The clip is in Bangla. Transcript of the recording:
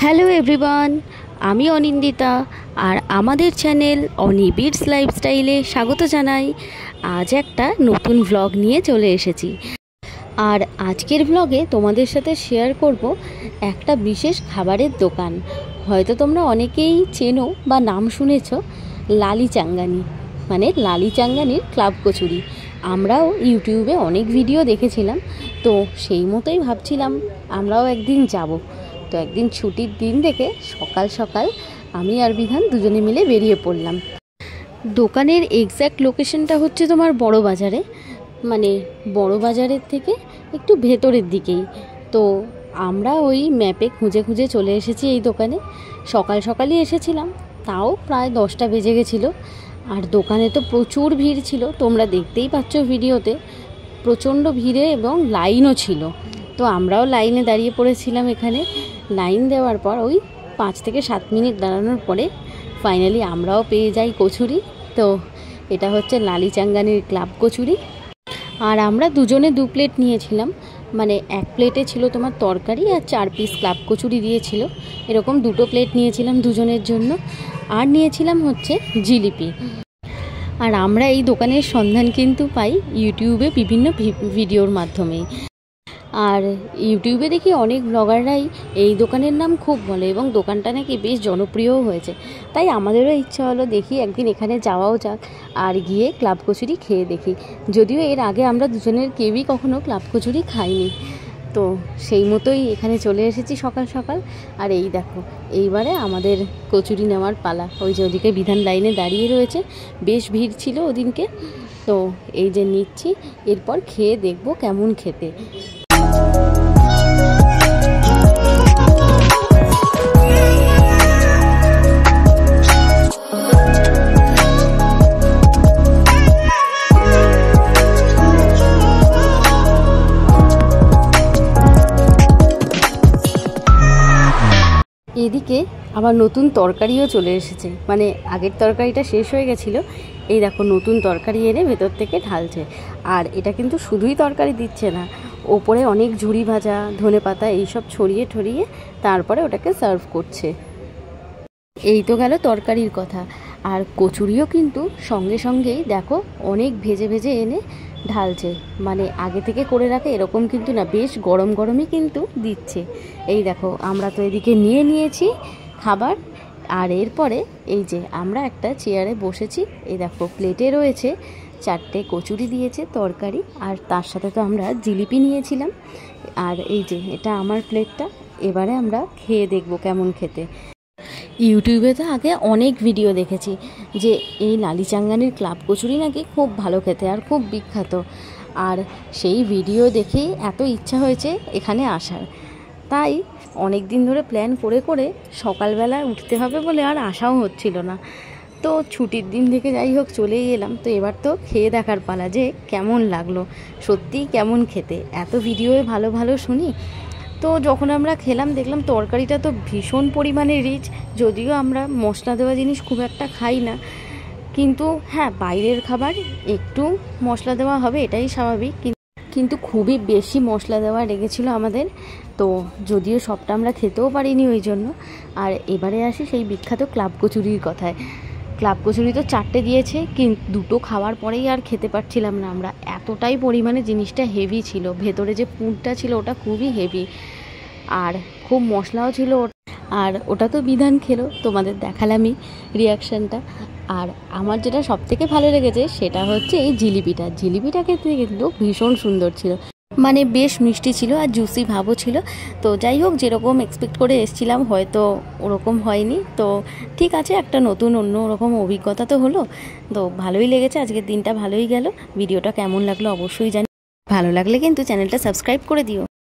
হ্যালো এভরিওয়ান, আমি অনিন্দিতা আর আমাদের চ্যানেল অনি বিটস লাইফস্টাইলে স্বাগত জানাই। আজ একটা নতুন ভ্লগ নিয়ে চলে এসেছি। আর আজকের ভ্লগে তোমাদের সাথে শেয়ার করব একটা বিশেষ খাবারের দোকান। হয়তো তোমরা অনেকেই চেনো বা নাম শুনেছ, লালি চাঙ্গানি, মানে লালি চাঙ্গানির ক্লাব কচুরি। আমরাও ইউটিউবে অনেক ভিডিও দেখেছিলাম, তো সেই মতোই ভাবছিলাম আমরাও একদিন যাব। তো একদিন ছুটির দিন দেখে সকাল সকাল আমি আর বিধান দুজনে মিলে বেরিয়ে পড়লাম। দোকানের এক্স্যাক্ট লোকেশনটা হচ্ছে তোমার বড় বাজারে, মানে বড় বাজারের থেকে একটু ভেতরের দিকেই। তো আমরা ওই ম্যাপে খুঁজে খুঁজে চলে এসেছি এই দোকানে। সকাল সকালই এসেছিলাম, তাও প্রায় 10টা বেজে গেছিলো। আর দোকানে তো প্রচুর ভিড় ছিল, তোমরা দেখতেই পাচ্ছ ভিডিওতে, প্রচণ্ড ভিড়ে এবং লাইনও ছিল। তো আমরাও লাইনে দাঁড়িয়ে পড়েছিলাম এখানে। লাইন দেওয়ার পর ওই 5 থেকে 7 মিনিট দাঁড়ানোর পরে ফাইনালি আমরাও পেয়ে যাই কচুরি। তো এটা হচ্ছে লালি চাঙ্গানির ক্লাব কচুরি। আর আমরা দুজনে 2 প্লেট নিয়েছিলাম, মানে 1 প্লেটে ছিল তোমার তরকারি আর 4 পিস ক্লাব কচুরি দিয়েছিল। এরকম 2টো প্লেট নিয়েছিলাম দুজনের জন্য। আর নিয়েছিলাম হচ্ছে জিলিপি। আর আমরা এই দোকানের সন্ধান কিন্তু পাই ইউটিউবে বিভিন্ন ভিডিওর মাধ্যমেই। আর ইউটিউবে দেখি অনেক ব্লগাররাই এই দোকানের নাম খুব বলে এবং দোকানটা নাকি বেশ জনপ্রিয়ও হয়েছে। তাই আমাদেরও ইচ্ছা হলো দেখি একদিন এখানে যাওয়াও যাক আর গিয়ে ক্লাব কচুরি খেয়ে দেখি। যদিও এর আগে আমরা দুজনের কেউই কখনো ক্লাব কচুরি খাইনি। তো সেই মতোই এখানে চলে এসেছি সকাল সকাল। আর এই দেখো, এইবারে আমাদের কচুরি নেওয়ার পালা। ওই যে ওদিকে বিধান লাইনে দাঁড়িয়ে রয়েছে, বেশ ভিড় ছিল ওদিনকে। তো এই যে নিচ্ছি, এরপর খেয়ে দেখবো কেমন খেতে। এদিকে আবার নতুন তরকারিও চলে এসেছে, মানে আগের তরকারিটা শেষ হয়ে গেছিলো। এই দেখো নতুন তরকারি এনে ভেতর থেকে ঢালছে। আর এটা কিন্তু শুধুই তরকারি দিচ্ছে না, ওপরে অনেক ঝুরি ভাজা, ধনেপাতা এইসব ছড়িয়ে ঠড়িয়ে তারপরে ওটাকে সার্ভ করছে। এই তো গেল তরকারির কথা। আর কচুরিও কিন্তু সঙ্গে সঙ্গেই দেখো অনেক ভেজে ভেজে এনে ঢালছে, মানে আগে থেকে করে রাখে এরকম কিন্তু না, বেশ গরম গরমই কিন্তু দিচ্ছে। এই দেখো আমরা তো এদিকে নিয়ে নিয়েছি খাবার। আর এরপরে এই যে আমরা একটা চেয়ারে বসেছি। এই দেখো প্লেটে রয়েছে 4টে কচুরি দিয়েছে তরকারি, আর তার সাথে তো আমরা জিলিপি নিয়েছিলাম। আর এই যে এটা আমার প্লেটটা। এবারে আমরা খেয়ে দেখবো কেমন খেতে। ইউটিউবে তো আগে অনেক ভিডিও দেখেছি যে এই লালি চাঙ্গানির ক্লাব কচুরি নাকি খুব ভালো খেতে আর খুব বিখ্যাত। আর সেই ভিডিও দেখেই এত ইচ্ছা হয়েছে এখানে আসার। তাই অনেক দিন ধরে প্ল্যান করে করে সকালবেলা উঠতে হবে বলে আর আসাও হচ্ছিল না। তো ছুটির দিন থেকে যাই হোক চলেই এলাম। তো এবার তো খেয়ে দেখার পালা যে কেমন লাগলো, সত্যিই কেমন খেতে। এত ভিডিওয়ে ভালো ভালো শুনি। তো যখন আমরা খেলাম দেখলাম তরকারিটা তো ভীষণ পরিমাণে রিচ। যদিও আমরা মশলা দেওয়া জিনিস খুব একটা খাই না, কিন্তু হ্যাঁ বাইরের খাবার একটু মশলা দেওয়া হবে এটাই স্বাভাবিক, কিন্তু খুবই বেশি মশলা দেওয়া লেগেছিলো আমাদের। তো যদিও সবটা আমরা খেতেও পারিনি ওই জন্য। আর এবারে আসি সেই বিখ্যাত ক্লাব কচুরির কথায়। ক্লাব কচুরি তো 4টে দিয়েছে, কিন্তু 2টো খাওয়ার পরেই আর খেতে পারছিলাম না আমরা, এতটাই পরিমাণে জিনিসটা হেভি ছিল। ভেতরে যে পুরটা ছিল ওটা খুবই হেভি, আর খুব মশলাও ছিল। আর ওটা তো বিধান খেলো, তোমাদের দেখালামই রিয়াকশানটা। আর আমার যেটা সবথেকে ভালো লেগেছে সেটা হচ্ছে এই জিলিপিটা। জিলিপিটা খেতে কিন্তু ভীষণ সুন্দর ছিল, মানে বেশ মিষ্টি ছিল আর জুসি ভাবও ছিল। তো যাই হোক, যেরকম এক্সপেক্ট করে এসেছিলাম হয়তো ওরকম হয়নি। তো ঠিক আছে, একটা নতুন অন্য রকম অভিজ্ঞতা তো হলো। তো ভালোই লেগেছে, আজকের দিনটা ভালোই গেল। ভিডিওটা কেমন লাগলো অবশ্যই জানি, ভালো লাগলে কিন্তু চ্যানেলটা সাবস্ক্রাইব করে দিও।